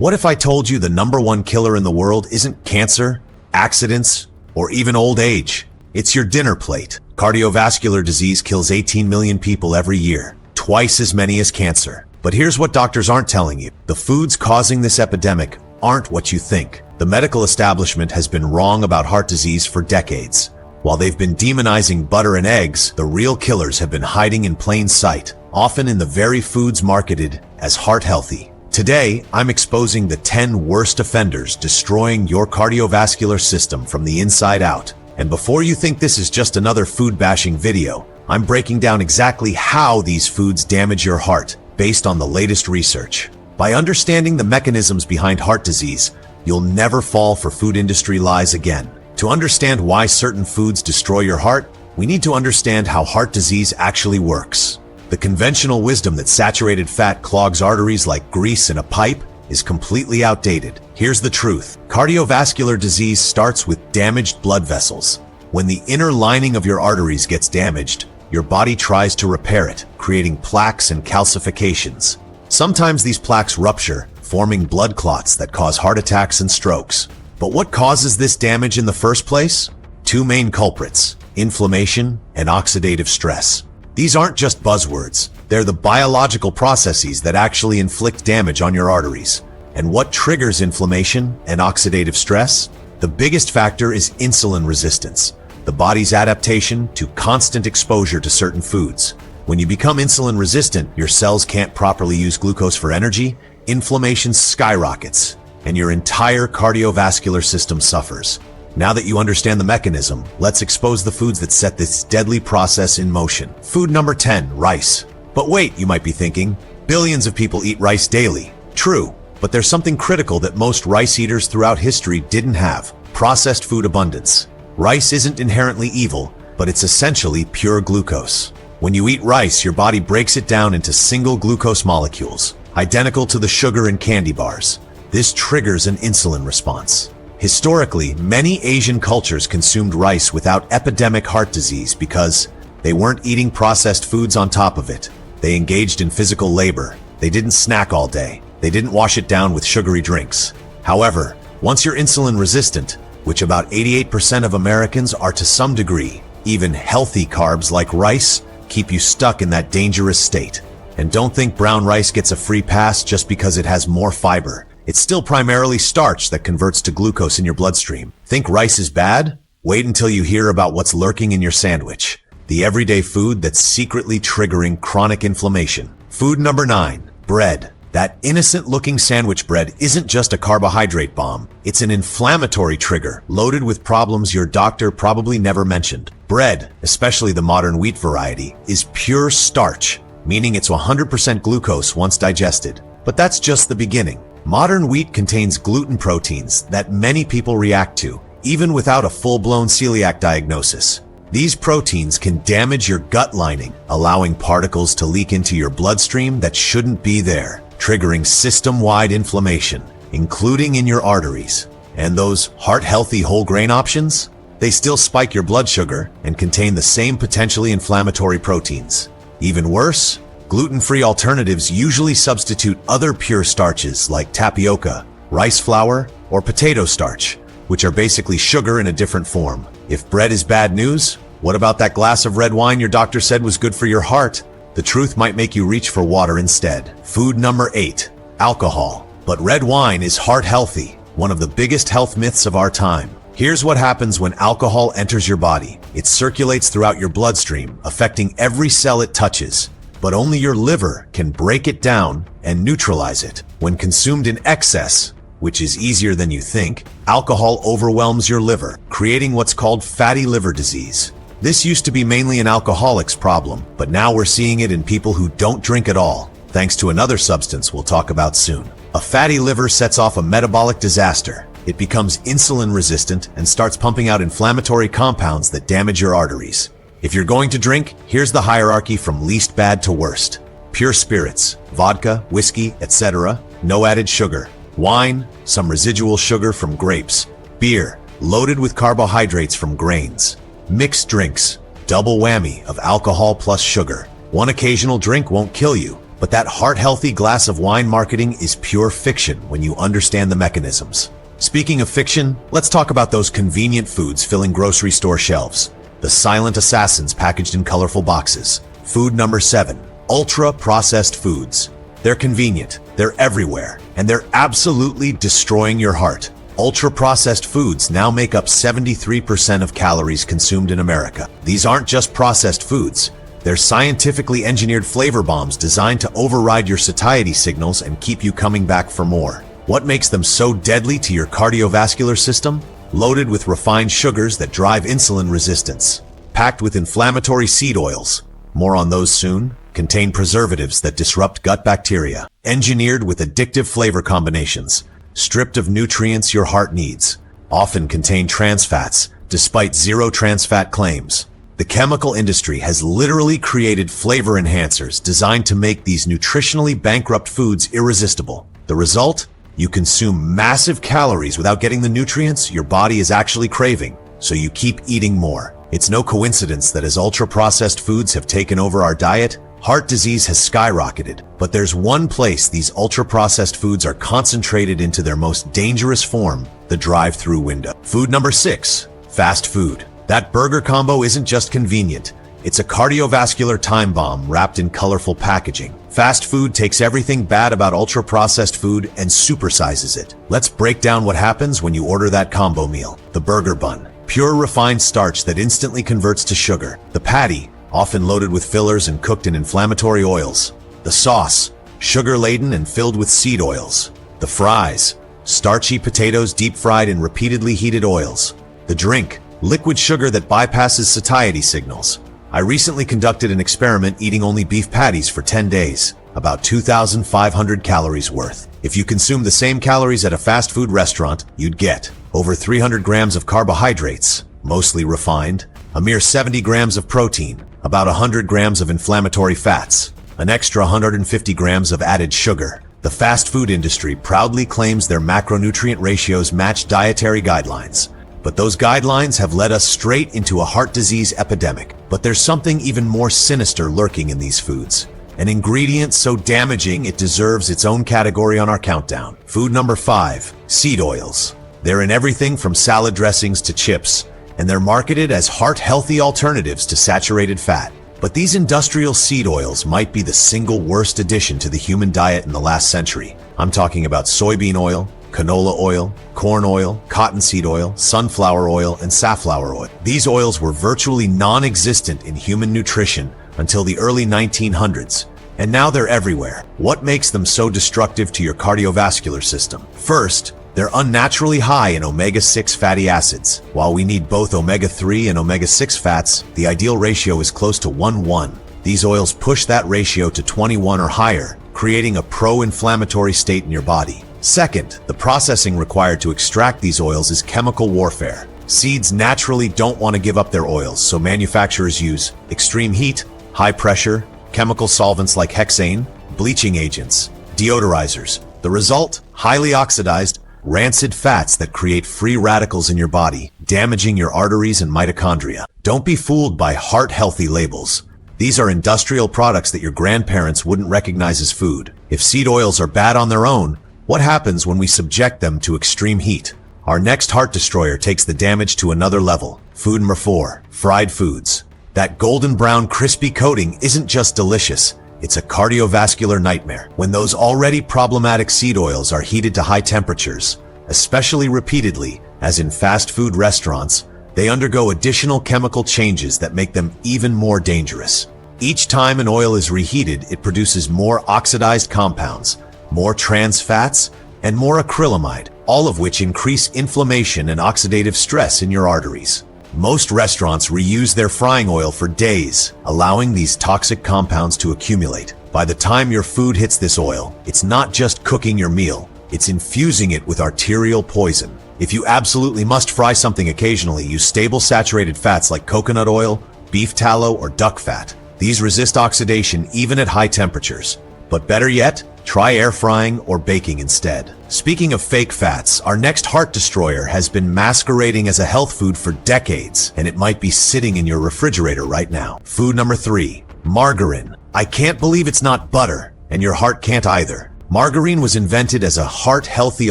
What if I told you the #1 killer in the world isn't cancer, accidents, or even old age? It's your dinner plate. Cardiovascular disease kills 18 million people every year, twice as many as cancer. But here's what doctors aren't telling you. The foods causing this epidemic aren't what you think. The medical establishment has been wrong about heart disease for decades. While they've been demonizing butter and eggs, the real killers have been hiding in plain sight, often in the very foods marketed as heart healthy. Today, I'm exposing the 10 worst offenders destroying your cardiovascular system from the inside out. And before you think this is just another food bashing video, I'm breaking down exactly how these foods damage your heart based on the latest research. By understanding the mechanisms behind heart disease, you'll never fall for food industry lies again. To understand why certain foods destroy your heart, we need to understand how heart disease actually works. The conventional wisdom that saturated fat clogs arteries like grease in a pipe is completely outdated. Here's the truth. Cardiovascular disease starts with damaged blood vessels. When the inner lining of your arteries gets damaged, your body tries to repair it, creating plaques and calcifications. Sometimes these plaques rupture, forming blood clots that cause heart attacks and strokes. But what causes this damage in the first place? Two main culprits: inflammation and oxidative stress. These aren't just buzzwords. They're the biological processes that actually inflict damage on your arteries. And what triggers inflammation and oxidative stress? The biggest factor is insulin resistance, the body's adaptation to constant exposure to certain foods. When you become insulin resistant, your cells can't properly use glucose for energy, inflammation skyrockets, and your entire cardiovascular system suffers. Now that you understand the mechanism, let's expose the foods that set this deadly process in motion. Food number 10, rice. But wait, you might be thinking, billions of people eat rice daily. True, but there's something critical that most rice eaters throughout history didn't have: processed food abundance. Rice isn't inherently evil, but it's essentially pure glucose. When you eat rice, your body breaks it down into single glucose molecules, identical to the sugar in candy bars. This triggers an insulin response. Historically, many Asian cultures consumed rice without epidemic heart disease because they weren't eating processed foods on top of it. They engaged in physical labor. They didn't snack all day. They didn't wash it down with sugary drinks. However, once you're insulin resistant, which about 88% of Americans are to some degree, even healthy carbs like rice keep you stuck in that dangerous state. And don't think brown rice gets a free pass just because it has more fiber. It's still primarily starch that converts to glucose in your bloodstream. Think rice is bad? Wait until you hear about what's lurking in your sandwich, the everyday food that's secretly triggering chronic inflammation. Food number 9, bread. That innocent-looking sandwich bread isn't just a carbohydrate bomb. It's an inflammatory trigger loaded with problems your doctor probably never mentioned. Bread, especially the modern wheat variety, is pure starch, meaning it's 100% glucose once digested. But that's just the beginning. Modern wheat contains gluten proteins that many people react to, even without a full-blown celiac diagnosis. These proteins can damage your gut lining, allowing particles to leak into your bloodstream that shouldn't be there, triggering system-wide inflammation, including in your arteries. And those heart-healthy whole grain options? They still spike your blood sugar and contain the same potentially inflammatory proteins. Even worse, gluten-free alternatives usually substitute other pure starches like tapioca, rice flour, or potato starch, which are basically sugar in a different form. If bread is bad news, what about that glass of red wine your doctor said was good for your heart? The truth might make you reach for water instead. Food number 8, alcohol. But red wine is heart healthy, one of the biggest health myths of our time. Here's what happens when alcohol enters your body. It circulates throughout your bloodstream, affecting every cell it touches. But only your liver can break it down and neutralize it. When consumed in excess, which is easier than you think, alcohol overwhelms your liver, creating what's called fatty liver disease. This used to be mainly an alcoholic's problem, but now we're seeing it in people who don't drink at all, thanks to another substance we'll talk about soon. A fatty liver sets off a metabolic disaster. It becomes insulin resistant and starts pumping out inflammatory compounds that damage your arteries. If you're going to drink, here's the hierarchy from least bad to worst. Pure spirits, vodka, whiskey, etc., no added sugar. Wine, some residual sugar from grapes. Beer, loaded with carbohydrates from grains. Mixed drinks, double whammy of alcohol plus sugar. One occasional drink won't kill you, But that heart-healthy glass of wine marketing is pure fiction when you understand the mechanisms. Speaking of fiction, let's talk about those convenient foods filling grocery store shelves. The silent assassins packaged in colorful boxes. Food number 7. Ultra-processed foods. They're convenient, they're everywhere, and they're absolutely destroying your heart. Ultra-processed foods now make up 73% of calories consumed in America. These aren't just processed foods. They're scientifically engineered flavor bombs designed to override your satiety signals and keep you coming back for more. What makes them so deadly to your cardiovascular system? Loaded with refined sugars that drive insulin resistance. Packed with inflammatory seed oils. More on those soon. Contain preservatives that disrupt gut bacteria. Engineered with addictive flavor combinations. Stripped of nutrients your heart needs. Often contain trans fats, despite zero trans fat claims. The chemical industry has literally created flavor enhancers designed to make these nutritionally bankrupt foods irresistible. The result? You consume massive calories without getting the nutrients your body is actually craving, so you keep eating more. It's no coincidence that as ultra-processed foods have taken over our diet, heart disease has skyrocketed. But there's one place these ultra-processed foods are concentrated into their most dangerous form, the drive-through window. Food number 6. Fast food. That burger combo isn't just convenient. It's a cardiovascular time bomb wrapped in colorful packaging. Fast food takes everything bad about ultra-processed food and supersizes it. Let's break down what happens when you order that combo meal. The burger bun. Pure refined starch that instantly converts to sugar. The patty, often loaded with fillers and cooked in inflammatory oils. The sauce, sugar-laden and filled with seed oils. The fries, starchy potatoes deep-fried in repeatedly heated oils. The drink, liquid sugar that bypasses satiety signals. I recently conducted an experiment eating only beef patties for 10 days, about 2,500 calories worth. If you consume the same calories at a fast food restaurant, you'd get over 300 grams of carbohydrates, mostly refined, a mere 70 grams of protein, about 100 grams of inflammatory fats, an extra 150 grams of added sugar. The fast food industry proudly claims their macronutrient ratios match dietary guidelines. But those guidelines have led us straight into a heart disease epidemic. But there's something even more sinister lurking in these foods. An ingredient so damaging it deserves its own category on our countdown. Food number 5. Seed oils. They're in everything from salad dressings to chips, and they're marketed as heart-healthy alternatives to saturated fat. But these industrial seed oils might be the single worst addition to the human diet in the last century. I'm talking about soybean oil, canola oil, corn oil, cottonseed oil, sunflower oil, and safflower oil. These oils were virtually non-existent in human nutrition until the early 1900s, and now they're everywhere. What makes them so destructive to your cardiovascular system? First, they're unnaturally high in omega-6 fatty acids. While we need both omega-3 and omega-6 fats, the ideal ratio is close to 1:1. These oils push that ratio to 21 or higher, creating a pro-inflammatory state in your body. Second, the processing required to extract these oils is chemical warfare. Seeds naturally don't want to give up their oils, so manufacturers use extreme heat, high pressure, chemical solvents like hexane, bleaching agents, deodorizers. The result? Highly oxidized, rancid fats that create free radicals in your body, damaging your arteries and mitochondria. Don't be fooled by heart-healthy labels. These are industrial products that your grandparents wouldn't recognize as food. If seed oils are bad on their own, what happens when we subject them to extreme heat? Our next heart destroyer takes the damage to another level. Food number 4. Fried foods. That golden brown crispy coating isn't just delicious, it's a cardiovascular nightmare. When those already problematic seed oils are heated to high temperatures, especially repeatedly, as in fast food restaurants, they undergo additional chemical changes that make them even more dangerous. Each time an oil is reheated, it produces more oxidized compounds, more trans fats, and more acrylamide, all of which increase inflammation and oxidative stress in your arteries. Most restaurants reuse their frying oil for days, allowing these toxic compounds to accumulate. By the time your food hits this oil, it's not just cooking your meal, it's infusing it with arterial poison. If you absolutely must fry something occasionally, use stable saturated fats like coconut oil, beef tallow, or duck fat. These resist oxidation even at high temperatures. But better yet, try air frying or baking instead. Speaking of fake fats, our next heart destroyer has been masquerading as a health food for decades, and it might be sitting in your refrigerator right now. Food number 3. Margarine. I can't believe it's not butter, and your heart can't either. Margarine was invented as a heart-healthy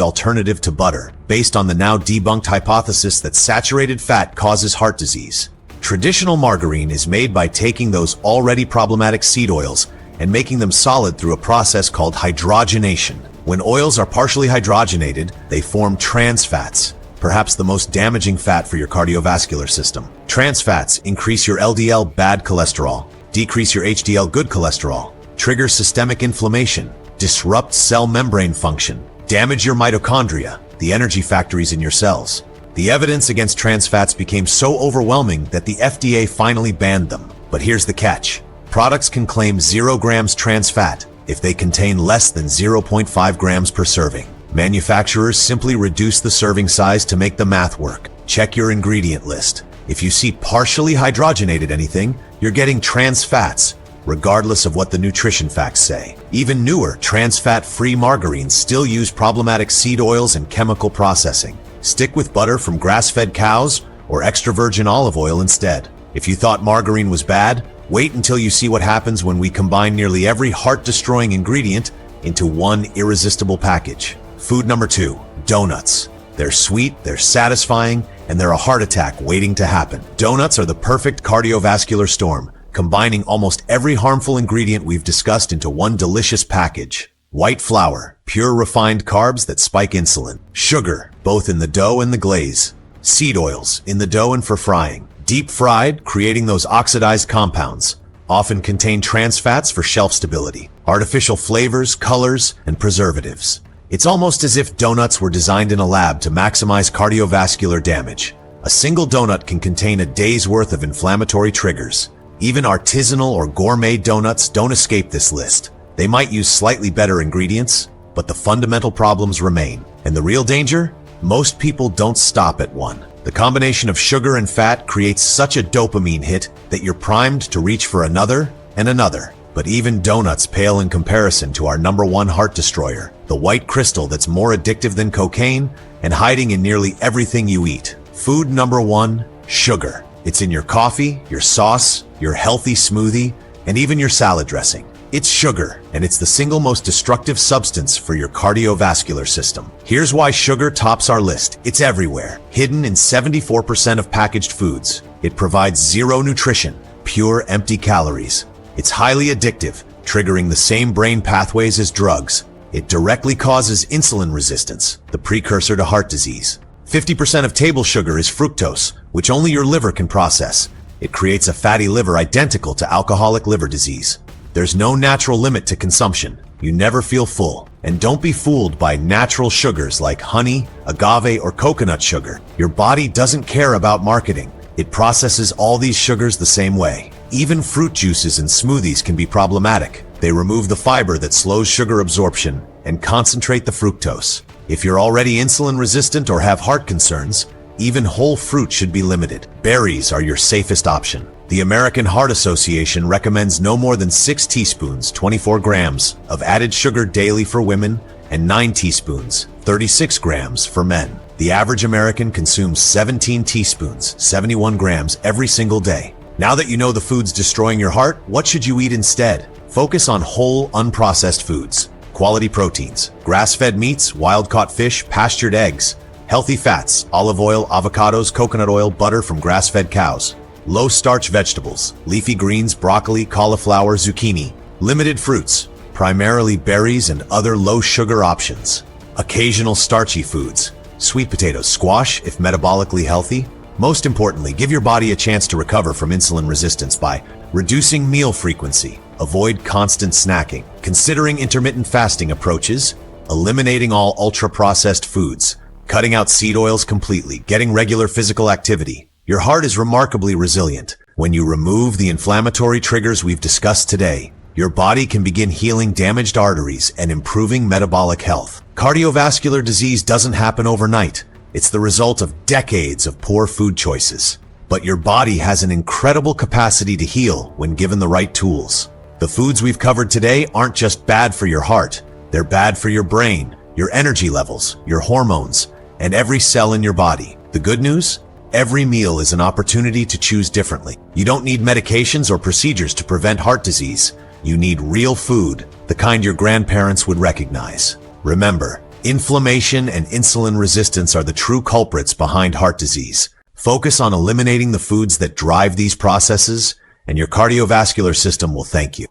alternative to butter, based on the now debunked hypothesis that saturated fat causes heart disease. Traditional margarine is made by taking those already problematic seed oils and making them solid through a process called hydrogenation. When oils are partially hydrogenated, they form trans fats, perhaps the most damaging fat for your cardiovascular system. Trans fats increase your LDL bad cholesterol, decrease your HDL good cholesterol, trigger systemic inflammation, disrupt cell membrane function, damage your mitochondria, the energy factories in your cells. The evidence against trans fats became so overwhelming that the FDA finally banned them. But here's the catch. Products can claim 0 grams trans fat if they contain less than 0.5 grams per serving. Manufacturers simply reduce the serving size to make the math work. Check your ingredient list. If you see partially hydrogenated anything, you're getting trans fats, regardless of what the nutrition facts say. Even newer, trans fat-free margarines still use problematic seed oils and chemical processing. Stick with butter from grass-fed cows or extra virgin olive oil instead. If you thought margarine was bad, wait until you see what happens when we combine nearly every heart-destroying ingredient into one irresistible package. Food number 2, donuts. They're sweet, they're satisfying, and they're a heart attack waiting to happen. Donuts are the perfect cardiovascular storm, combining almost every harmful ingredient we've discussed into one delicious package. White flour, pure refined carbs that spike insulin. Sugar, both in the dough and the glaze. Seed oils, in the dough and for frying. Deep fried, creating those oxidized compounds. Often contain trans fats for shelf stability. Artificial flavors, colors, and preservatives. It's almost as if donuts were designed in a lab to maximize cardiovascular damage. A single donut can contain a day's worth of inflammatory triggers. Even artisanal or gourmet donuts don't escape this list. They might use slightly better ingredients, but the fundamental problems remain. And the real danger? Most people don't stop at one. The combination of sugar and fat creates such a dopamine hit that you're primed to reach for another and another. But even donuts pale in comparison to our number 1 heart destroyer, the white crystal that's more addictive than cocaine and hiding in nearly everything you eat. Food number 1, sugar. It's in your coffee, your sauce, your healthy smoothie, and even your salad dressing. It's sugar, and it's the single most destructive substance for your cardiovascular system. Here's why sugar tops our list. It's everywhere, hidden in 74% of packaged foods. It provides zero nutrition, pure empty calories. It's highly addictive, triggering the same brain pathways as drugs. It directly causes insulin resistance, the precursor to heart disease. 50% of table sugar is fructose, which only your liver can process. It creates a fatty liver identical to alcoholic liver disease. There's no natural limit to consumption. You never feel full. And don't be fooled by natural sugars like honey, agave, or coconut sugar. Your body doesn't care about marketing. It processes all these sugars the same way. Even fruit juices and smoothies can be problematic. They remove the fiber that slows sugar absorption and concentrate the fructose. If you're already insulin resistant or have heart concerns, even whole fruit should be limited. Berries are your safest option. The American Heart Association recommends no more than 6 teaspoons, 24 grams, of added sugar daily for women and 9 teaspoons, 36 grams, for men. The average American consumes 17 teaspoons, 71 grams, every single day. Now that you know the foods destroying your heart, what should you eat instead? Focus on whole, unprocessed foods. Quality proteins, grass-fed meats, wild-caught fish, pastured eggs. Healthy fats, olive oil, avocados, coconut oil, butter from grass-fed cows. Low-starch vegetables, leafy greens, broccoli, cauliflower, zucchini. Limited fruits, primarily berries and other low-sugar options. Occasional starchy foods, sweet potatoes, squash if metabolically healthy. Most importantly, give your body a chance to recover from insulin resistance by reducing meal frequency. Avoid constant snacking. Considering intermittent fasting approaches, eliminating all ultra-processed foods, cutting out seed oils completely, getting regular physical activity. Your heart is remarkably resilient. When you remove the inflammatory triggers we've discussed today, your body can begin healing damaged arteries and improving metabolic health. Cardiovascular disease doesn't happen overnight. It's the result of decades of poor food choices. But your body has an incredible capacity to heal when given the right tools. The foods we've covered today aren't just bad for your heart. They're bad for your brain, your energy levels, your hormones, and every cell in your body. The good news? Every meal is an opportunity to choose differently. You don't need medications or procedures to prevent heart disease. You need real food, the kind your grandparents would recognize. Remember, inflammation and insulin resistance are the true culprits behind heart disease. Focus on eliminating the foods that drive these processes, and your cardiovascular system will thank you.